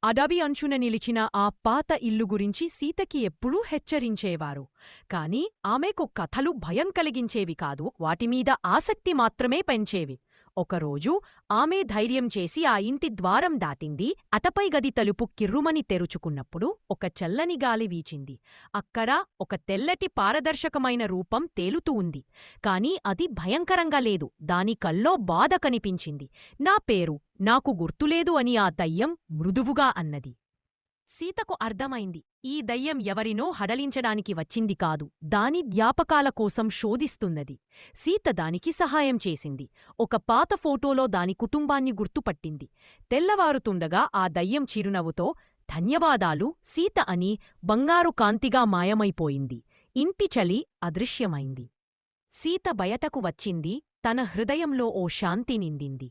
అడవి అంచున నిలిచిన ఆ పాత ఇల్లు గురించి సీతకి ఎప్పుడూ హెచ్చరించేవారు. కాని ఆమెకు కథలు భయం కలిగించేవి కాదు, వాటిమీద ఆసక్తి మాత్రమే పెంచేవి. ఒకరోజు ఆమె ధైర్యం చేసి ఆ ఇంటి ద్వారం దాటింది. అటపై గది తలుపు కిర్రుమని తెరుచుకున్నప్పుడు ఒక చల్లని గాలి వీచింది. అక్కడ ఒక తెల్లటి పారదర్శకమైన రూపం తేలుతూ ఉంది. కాని అది భయంకరంగా లేదు, దాని కల్లో బాధ కనిపించింది. నా పేరు నాకు గుర్తులేదు అని ఆ దయ్యం మృదువుగా అన్నది. సీతకు అర్థమైంది, ఈ దయ్యం ఎవరినో హడలించడానికి వచ్చింది కాదు, దాని జ్ఞాపకాల కోసం శోధిస్తున్నది. సీత దానికి సహాయం చేసింది. ఒక పాత ఫోటోలో దాని కుటుంబాన్ని గుర్తుపట్టింది. తెల్లవారుతుండగా ఆ దయ్యం చిరునవ్వుతో ధన్యవాదాలు సీత అని బంగారు కాంతిగా మాయమైపోయింది. ఇంటి చలి అదృశ్యమైంది. సీత బయటకు వచ్చింది. తన హృదయంలో ఓ శాంతి నిండింది.